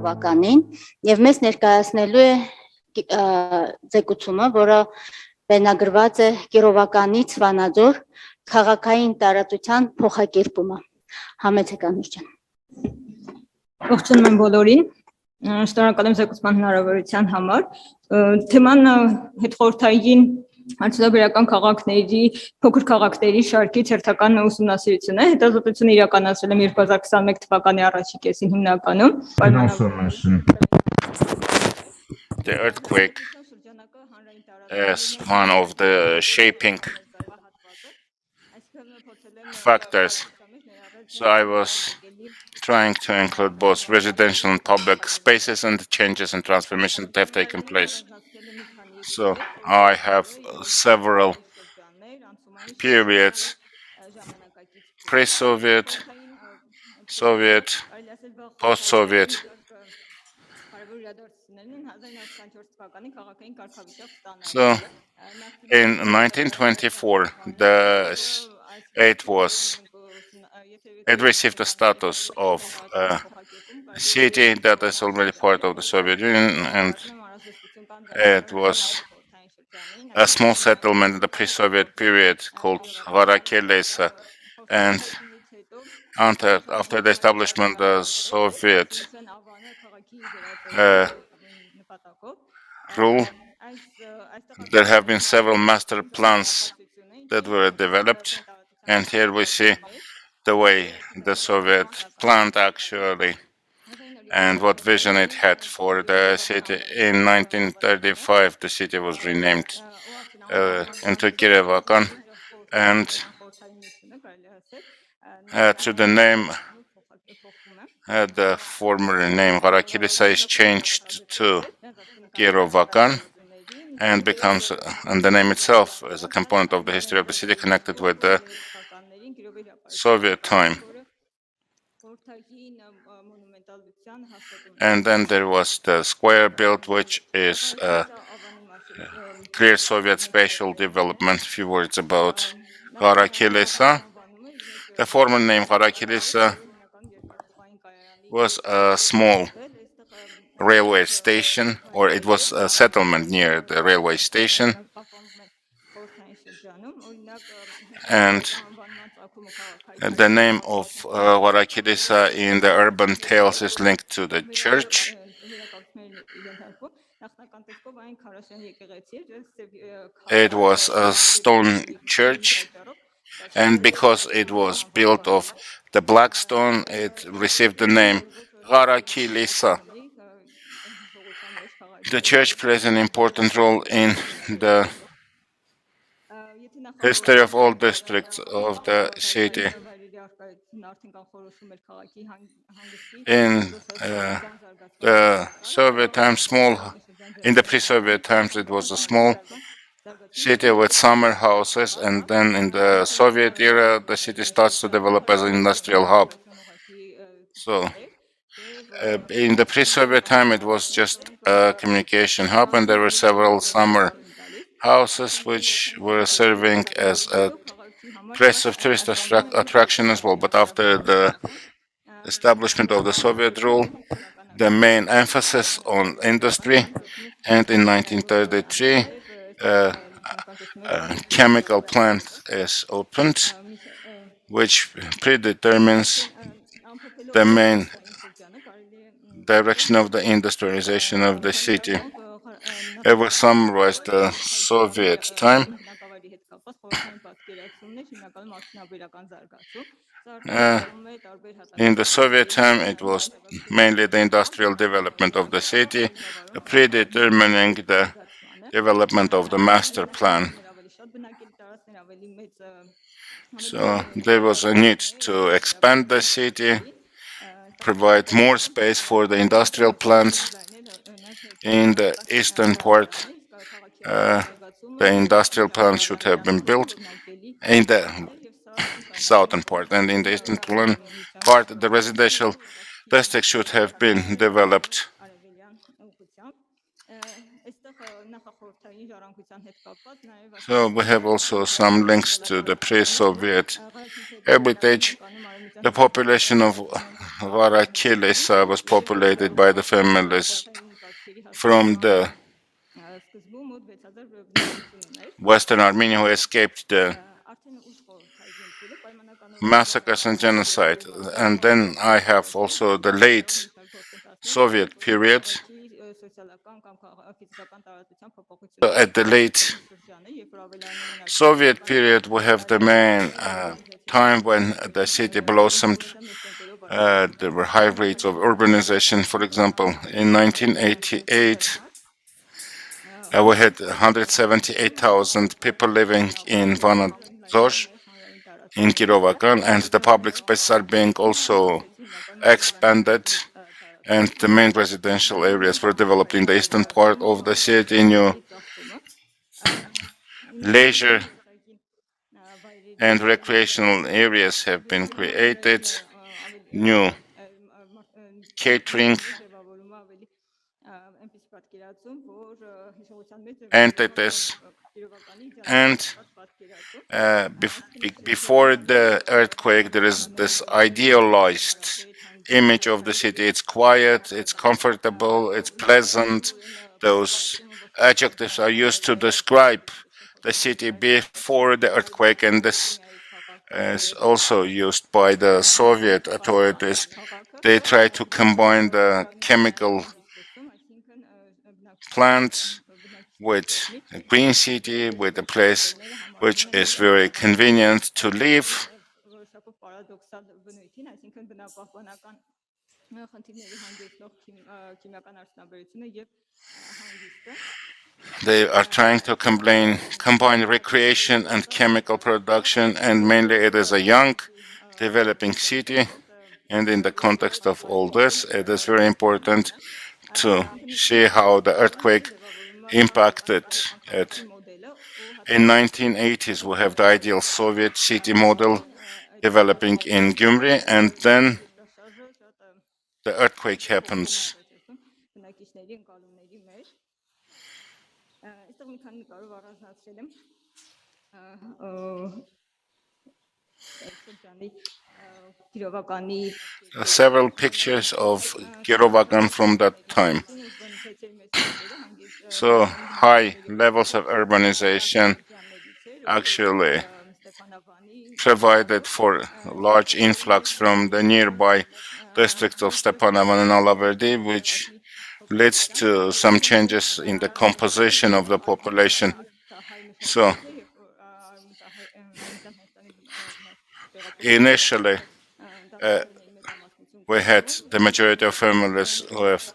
Kirovakanին եւ մեզ ներկայացնելու է ձգությունը, որը վերնագրված է Kirovakanից Vanadzor քաղաքային տարածության փոխակերպումը։ Համեցեք Անուշ ջան։ Ողջունում եմ բոլորին։ Շնորհակալ եմ զեկուցման հնարավորության համար։ Թեման հետխորհրդային արդյունաբերական քաղաքների, փոքր քաղաքների շարքից հերթական ուսումնասիրություն է։ Հետազոտությունը իրականացրել եմ 2021 թվականի առաջին կեսին հիմնականում։ The earthquake is one of the shaping factors. So I was trying to include both residential and public spaces and the changes and transformations that have taken place. So I have several periods: pre-Soviet, Soviet, post-Soviet. So in 1924, it received the status of a city that is already part of the Soviet Union, and it was a small settlement in the pre-Soviet period called Archaeology. And after the establishment of the Soviet rule, there have been several master plans that were developed, and here we see the way the Soviet planned actually and what vision it had for the city. In 1935, the city was renamed into Kirovakan, and to the name, the former name Archaeology is changed to Kirovakan and becomes, and the name itself is a component of the history of the city connected with the Soviet time. And then there was the square built, which is a clear Soviet spatial development. A few words about Archaeology. The former name Archaeology was a small railway station, or it was a settlement near the railway station, and the name of Archaeology in the urban tales is linked to the church. It was a stone church, and because it was built of the black stone, it received the name Archaeology. The church plays an important role in the history of all districts of the city. In the Soviet times, in the pre-Soviet times, it was a small city with summer houses, and then in the Soviet era, the city starts to develop as an industrial hub. So in the pre-Soviet time, it was just a communication hub, and there were several summer houses which were serving as a place of tourist attraction as well. But after the establishment of the Soviet rule, the main emphasis on industry, and in 1933, a chemical plant is opened, which predetermines the main direction of the industrialization of the city. I will summarize the Soviet time. In the Soviet time, it was mainly the industrial development of the city, predetermining the development of the master plan. So there was a need to expand the city, provide more space for the industrial plants. In the eastern part, the industrial plant should have been built. In the southern part, and in the eastern part, the residential district should have been developed. նախախորհրդային ժառանգության հետ կապված նաև So we have also some links to the pre-Soviet heritage. The population of Varakilisa was populated by the families from the սկզբում մոտ 6000 բնակություն ուներ Western Armenia who escaped the արդեն ուշ խորհրդային փուլը պայմանականորեն massacres and genocide. And then I have also the late Soviet period. սոցիալական կամ ֆիզիկական տարածության So փոփոխությունները at the late շրջանը երբ որ ավելանում են Soviet period, we have the main time when the city blossomed. There were high rates of urbanization. For example, in 1988, we had 178,000 people living in Vanadzor, in Kirovakan, and the public spaces are being also expanded, and the main residential areas were developed in the eastern part of the city. New leisure and recreational areas have been created. New catering entities, and before the earthquake, there is this idealized image of the city. It's quiet, it's comfortable, it's pleasant. Those adjectives are used to describe the city before the earthquake, and this is also used by the Soviet authorities. They try to combine the chemical plant with a green city, with a place which is very convenient to live. որոշակով պարադոքսալ բնույթին, այսինքն բնապահպանական խնդիրների հանդիսնող քիմիական արդյունաբերությունը եւ հանգիստը They are trying to combine recreation and chemical production, and mainly it is a young, developing city. And in the context of all this, it is very important to see how the earthquake impacted it. In 1980s, we have the ideal Soviet city model developing in Gyumri, and then the earthquake happens. բնակիչների ընկալումների մեջ այստեղ մի քանի նկարով առանձնացրել եմ շրջանի Kirovakani Several pictures of Kirovakan from that time. So high levels of urbanization actually provided for large influx from the nearby districts of Stepanavan and Alaverdi, which leads to some changes in the composition of the population. So initially, we had the majority of families who have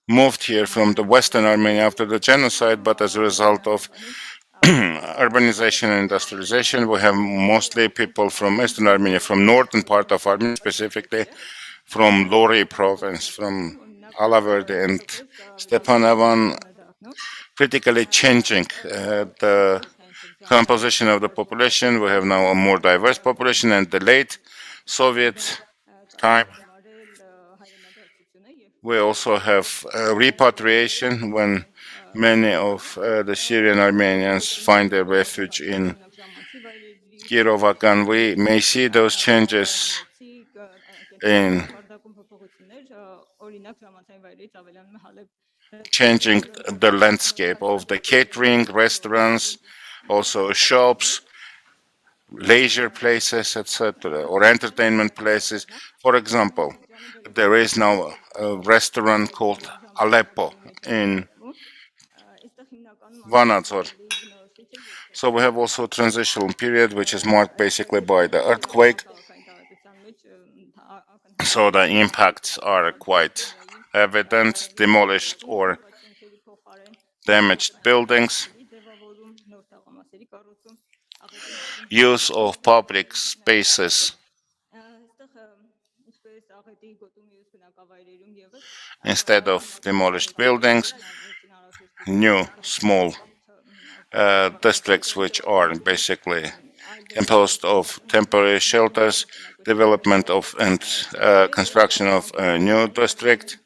moved here from the Western Armenia after the genocide, but as a result of urbanization and industrialization, we have mostly people from Eastern Armenia, from northern part of Armenia, specifically from Lori province, from Alaverdi and Stepanavan, critically changing the composition of the population. We have now a more diverse population, and the late Soviet time, we also have repatriation when many of the Syrian Armenians find their refuge in Kirovakan. We may see those changes in changing the landscape of the catering, restaurants, also shops, leisure places, etc., or entertainment places. For example, there is now a restaurant called Aleppo in Vanadzor. So we have also a transitional period which is marked basically by the earthquake. So the impacts are quite evident: demolished or damaged buildings, use of public spaces instead of demolished buildings, new small districts which are basically composed of temporary shelters, development of and construction of a new district,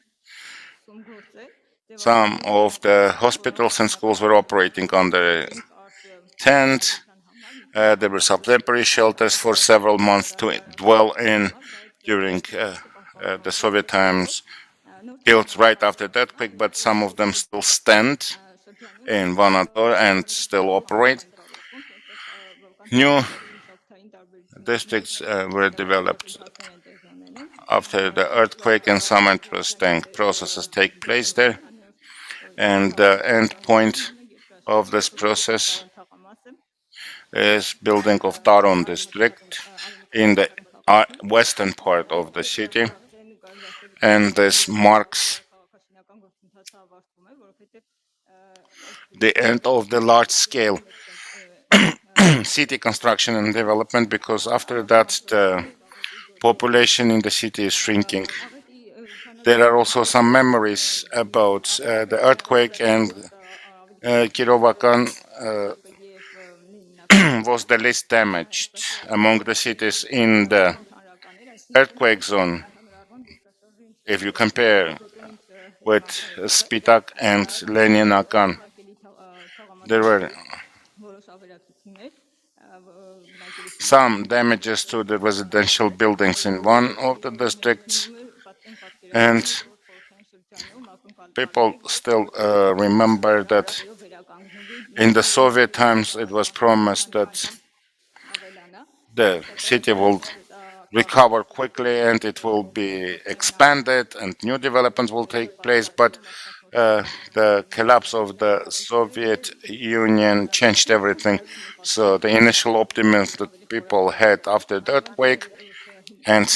Some of the hospitals and schools were operating under tent. There were some temporary shelters for several months to dwell in during the Soviet times, built right after the earthquake, but some of them still stand in Vanadzor and still operate. New districts were developed after the earthquake, and some interesting processes take place there. And the end point of this process is building of Taron district in the western part of the city, and this marks the end of the large-scale city construction and development, because after that the population in the city is shrinking. There are also some memories about the earthquake, and Kirovakan was the least damaged among the cities in the earthquake zone. If you compare with Spitak and Leninakan, there were some damages to the residential buildings in one of the districts, and people still remember that in the Soviet times it was promised that the city will recover quickly and it will be expanded and new developments will take place, but the collapse of the Soviet Union changed everything. So the initial optimism that people had after the earthquake and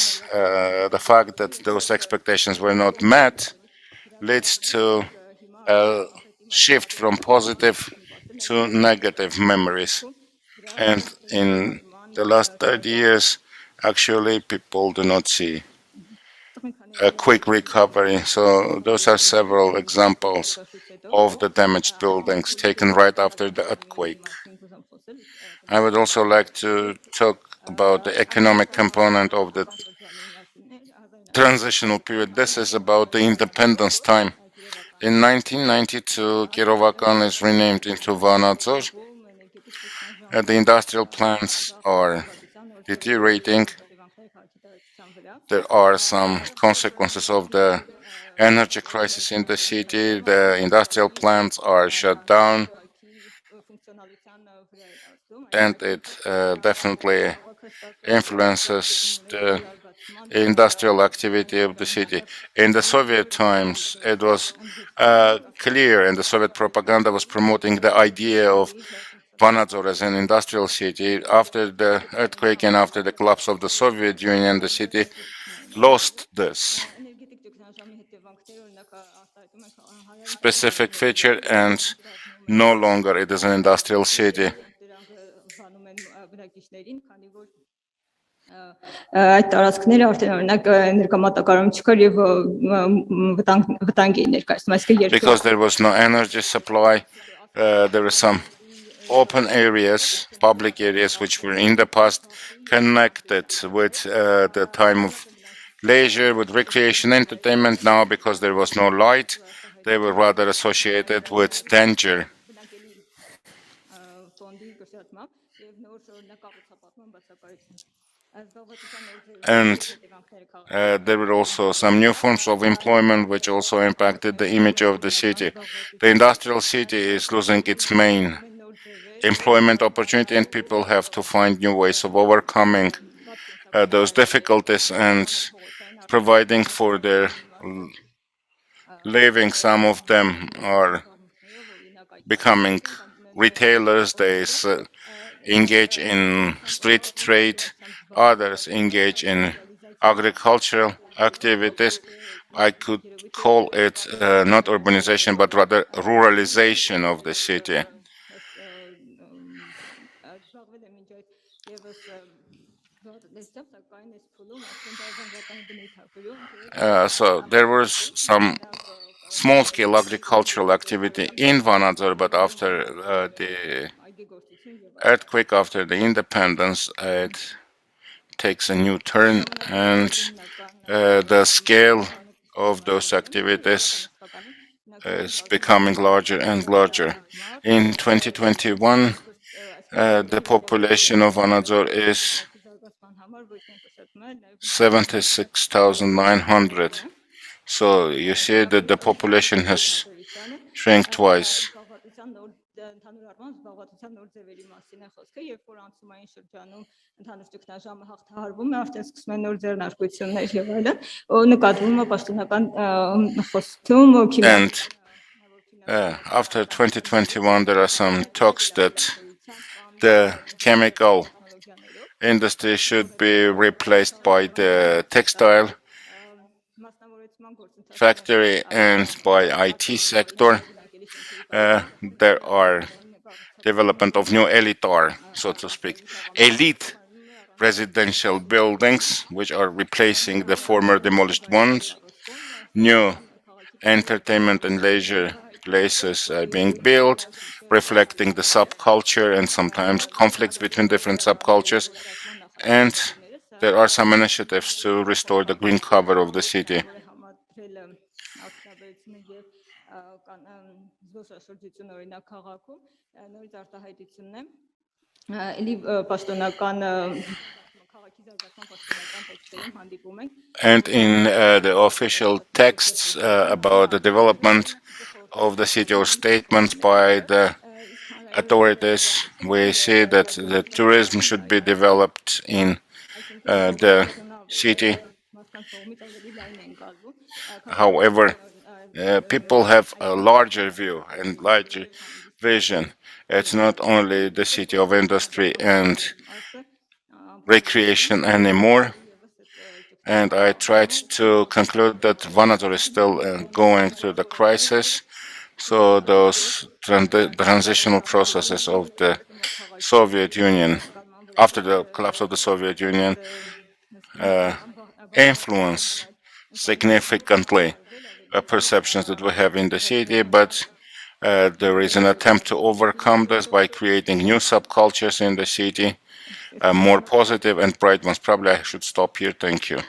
the fact that those expectations were not met leads to a shift from positive to negative memories. And in the last 30 years, actually, people do not see a quick recovery. So those are several examples of the damaged buildings taken right after the earthquake. I would also like to talk about the economic component of the transitional period. This is about the independence time. In 1992, Kirovakan is renamed into Vanadzor. The industrial plants are deteriorating. There are some consequences of the energy crisis in the city. The industrial plants are shut down, and it definitely influences the industrial activity of the city. In the Soviet times, it was clear, and the Soviet propaganda was promoting the idea of Vanadzor as an industrial city. After the earthquake and after the collapse of the Soviet Union, the city lost this specific feature, and no longer it is an industrial city. Այդ տարածքները արդեն օրինակ ներկամատակարարում չկար եւ վտանգ էին ներկայացնում, այսինքն Because there was no energy supply, there were some open areas, public areas, which were in the past connected with the time of leisure, with recreation, entertainment. Now, because there was no light, they were rather associated with danger. And there were also some new forms of employment which also impacted the image of the city. The industrial city is losing its main employment opportunity, and people have to find new ways of overcoming those difficulties and providing for their living. Some of them are becoming retailers, they engage in street trade, others engage in agricultural activities. I could call it not urbanization, but rather ruralization of the city. So there was some small-scale agricultural activity in Vanadzor, but after the earthquake, after the independence, it takes a new turn, and the scale of those activities is becoming larger and larger. In 2021, the population of Vanadzor is 76,900. So you see that the population has shrank twice. Զբաղվածության նոր ընդհանուր առմամբ զբաղվածության նոր ձևերի մասին է խոսքը, երբ որ անցումային շրջանում ընդհանուր ճգնաժամը հաղթահարվում է, արդեն սկսում են նոր ձեռնարկություններ եւ այլն, նկատվում է պաշտոնական խոսքում And after 2021, there are some talks that the chemical industry should be replaced by the textile factory and by IT sector. There are development of new elitar, so to speak, elite residential buildings which are replacing the former demolished ones. New entertainment and leisure places are being built, reflecting the subculture and sometimes conflicts between different subcultures. And there are some initiatives to restore the green cover of the city. And in the official texts about the development of the city or statements by the authorities, we see that the tourism should be developed in the city. However, people have a larger view and larger vision. It's not only the city of industry and recreation anymore. And I tried to conclude that Vanadzor is still going through the crisis. So those transitional processes of the Soviet Union, after the collapse of the Soviet Union, influence significantly perceptions that we have in the city, but there is an attempt to overcome this by creating new subcultures in the city, more positive and bright ones. Probably I should stop here. Thank you.